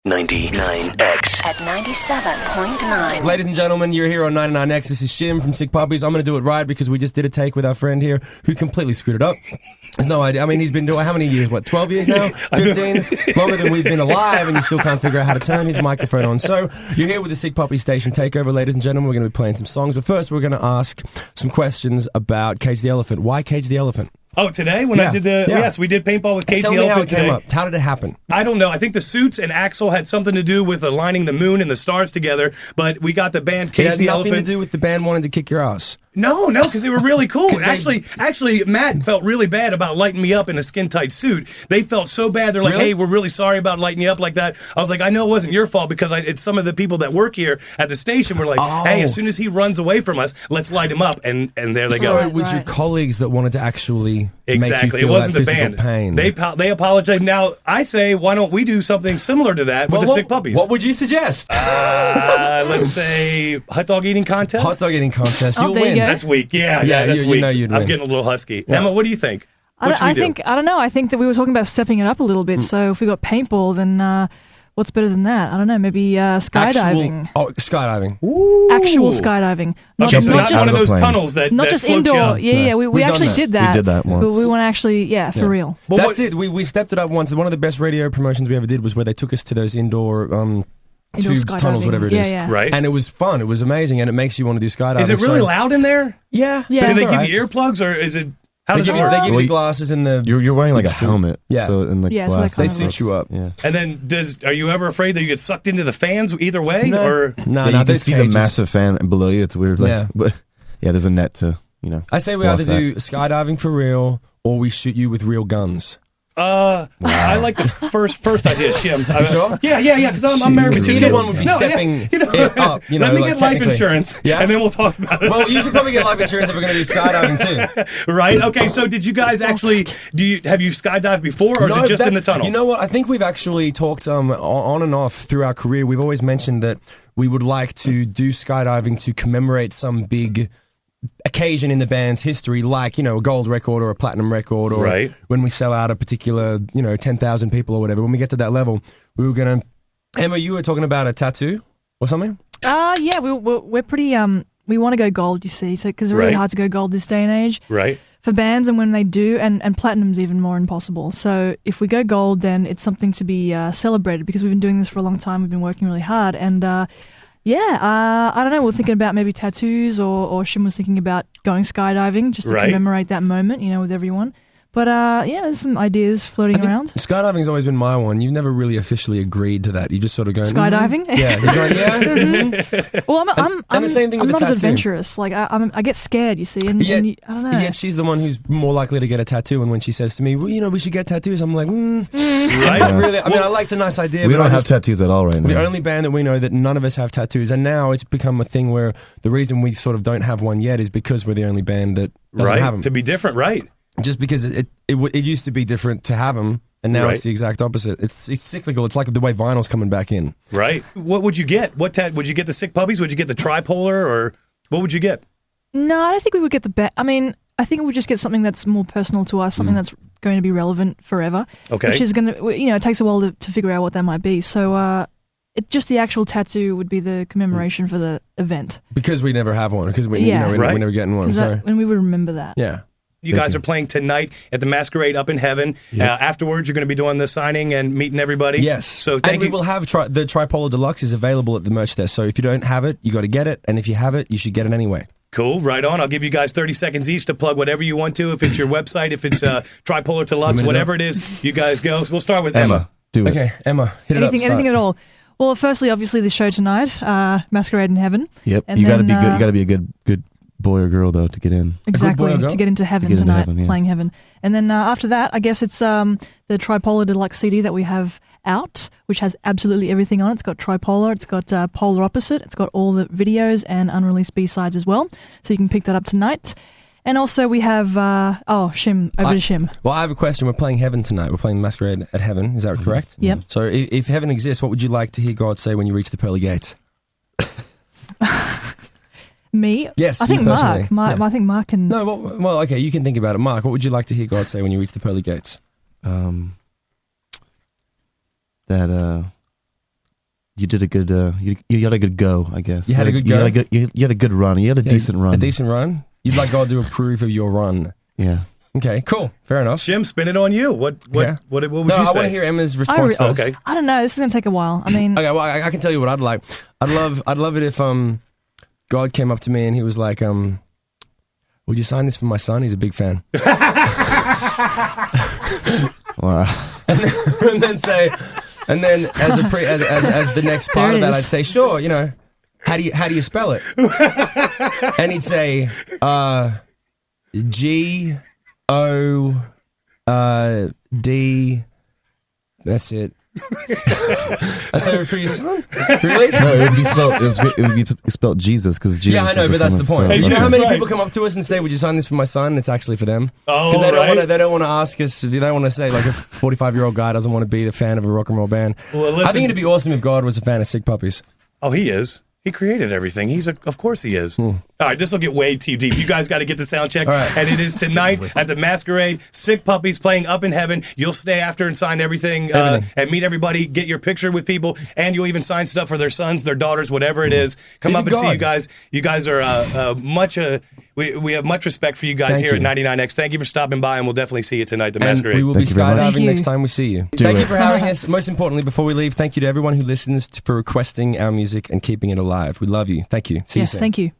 99X at 97.9. Ladies and gentlemen, you're here on 99X. This is Shim from Sick Puppies. I'm going to do it right because we just did a take with our friend here who completely screwed it up. There's no idea. I mean, he's been doing how many years? What, 12 years now? 15? Longer than we've been alive, and he still can't figure out how to turn his microphone on. So you're here with the Sick Puppy Station Takeover, ladies and gentlemen. We're going to be playing some songs, but first we're going to ask some questions about Cage the Elephant. Why Cage the Elephant? Oh, today when I did yes, we did paintball with Cage the Elephant today. How it came up. How did it happen? I don't know. I think the suits and Axel had something to do with aligning the moon and the stars together, but we got the band Cage the Elephant. It had nothing to do with the band wanting to kick your ass. No, because they were really cool. Actually, Matt felt really bad about lighting me up in a skin-tight suit. They felt so bad. They're like, hey, we're really sorry about lighting you up like that. I was like, I know it wasn't your fault because it's some of the people that work here at the station were like, hey, as soon as he runs away from us, let's light him up. And there they go. So it was your colleagues that wanted to actually make you feel it wasn't that the band. Pain. They apologized. Now, I say, why don't we do something similar to that with the Sick Puppies? What would you suggest? Let's say hot dog eating contest. Hot dog eating contest. You'll win. win. That's weak. Yeah, that's weak. You know you'd win. I'm getting a little husky. Yeah. Emma, what do you think? I don't know. I think that we were talking about stepping it up a little bit. So if we got paintball, then what's better than that? I don't know. Maybe skydiving. Skydiving. Ooh. Actual skydiving. Not just one of those tunnels that not just floats indoor. you up. Yeah. We actually did that. We did that once. But we want to actually, for real. Well, that's it. We stepped it up once. One of the best radio promotions we ever did was where they took us to those indoor tubes, tunnels, whatever it is. Yeah. Right. And it was fun. It was amazing, and it makes you want to do skydiving. Is it really loud in there? Yeah. Do they give you earplugs, or is it? How does it work? They give you glasses and You're wearing like a helmet. Yeah. So in the glasses, they suit you up. Yeah. And then are you ever afraid that you get sucked into the fans either way? No. Or no, you can see the massive fan below you. It's weird. But there's a net to I say we either do skydiving for real or we shoot you with real guns. I like the first idea, Shim. Sure? Yeah, because I'm married with two kids. Either one would be stepping it up. Let me get life insurance, and then we'll talk about it. Well, you should probably get life insurance if we're going to do skydiving too. Right? Okay, so did you guys actually, have you skydived before, or is it just in the tunnel? You know what? I think we've actually talked on and off through our career. We've always mentioned that we would like to do skydiving to commemorate some big occasion in the band's history, like, a gold record or a platinum record, or when we sell out a particular, 10,000 people or whatever. When we get to that level, we were going to... Emma, you were talking about a tattoo or something? Yeah, we're pretty... we want to go gold, you see, because it's really hard to go gold this day and age. Right. For bands, and when they do, and platinum's even more impossible. So if we go gold, then it's something to be celebrated, because we've been doing this for a long time. We've been working really hard, and... I don't know. We're thinking about maybe tattoos, or Shim was thinking about going skydiving just to commemorate that moment, with everyone. But there's some ideas floating around. Skydiving's always been my one. You've never really officially agreed to that. You just sort of go skydiving. Yeah, you're going, mm-hmm. Well, I'm the same thing with I'm the not as tattoo. adventurous. Like I get scared, you see, and I don't know. Yet she's the one who's more likely to get a tattoo. And when she says to me, well, we should get tattoos, I'm like, right. Not really. I mean, I like the nice idea. We don't have tattoos at all right now. The only band that we know that none of us have tattoos, and now it's become a thing where the reason we sort of don't have one yet is because we're the only band that doesn't have them. To be different, right? Just because it used to be different to have them, and now it's the exact opposite. It's cyclical. It's like the way vinyl's coming back in. Right. What would you get? Would you get the Sick Puppies? Would you get the TriPolar, or what would you get? No, I don't think we would get the I mean, I think we would just get something that's more personal to us, something that's going to be relevant forever. Okay. Which is going to, it takes a while to figure out what that might be. So, just the actual tattoo would be the commemoration for the event. Because we never have one. Because we're never getting one. So. And we would remember that. Yeah. You guys are playing tonight at the Masquerade up in heaven. Yep. Afterwards, you're going to be doing the signing and meeting everybody. Yes. So we will have the TriPolar Deluxe is available at the merch desk. So if you don't have it, you got to get it. And if you have it, you should get it anyway. Cool. Right on. I'll give you guys 30 seconds each to plug whatever you want to. If it's your website, if it's TriPolar Deluxe, whatever it is, you guys go. So we'll start with Emma. Do it. Okay, Emma, hit it up. Anything at all. Well, firstly, obviously, the show tonight, Masquerade in Heaven. Yep. And you got to be good. You got to be a good boy or girl, though, to get in. Exactly, to get into heaven tonight, playing heaven. And then after that, I guess it's the TriPolar Deluxe CD that we have out, which has absolutely everything on it. It's got TriPolar, it's got Polar Opposite, it's got all the videos and unreleased B-sides as well. So you can pick that up tonight. And also we have, Shim, over to Shim. Well, I have a question. We're playing Heaven tonight. We're playing Masquerade at Heaven. Is that correct? Yep. So if heaven exists, what would you like to hear God say when you reach the pearly gates? Me? Yes, I think Mark. I think Mark can... No, well, okay, you can think about it. Mark, what would you like to hear God say when you reach the pearly gates? That You did a good. You had a good go, I guess. You had a good go? You had a good run. You had a decent run. A decent run? You'd like God to approve of your run. Yeah. Okay, cool. Fair enough. Shim, spin it on you. What would you say? I want to hear Emma's response first. Okay. I don't know. This is gonna take a while. I mean, okay. Well, I can tell you what I'd like. I'd love it if God came up to me and he was like, would you sign this for my son? He's a big fan. Wow. And then as the next part of that, I'd say, sure. You know, how do you spell it? And he'd say, G-O-D. That's it. I say for your son? Really? No, it would be spelled Jesus because Jesus. Yeah, I know, but that's the point. So, You know how many people come up to us and say, "Would you sign this for my son?" It's actually for them. Oh, because they don't want to ask us. They don't want to say like a 45-year-old guy doesn't want to be the fan of a rock and roll band. Well, listen, I think it'd be awesome if God was a fan of Sick Puppies. Oh, he is. He created everything. Of course he is. All right, this will get way too deep. You guys got to get the sound check. Right. And it is tonight at the Masquerade. Sick Puppies playing Up in Heaven. You'll stay after and sign everything. And meet everybody. Get your picture with people. And you'll even sign stuff for their sons, their daughters, whatever it is. Come up and see you guys. You guys are we have much respect for you guys here at 99X. Thank you for stopping by, and we'll definitely see you tonight at the Masquerade. We will be skydiving next time we see you. Thank you for having us. Most importantly, before we leave, thank you to everyone who listens for requesting our music and keeping it alive. We love you. Thank you. See you soon. Thank you.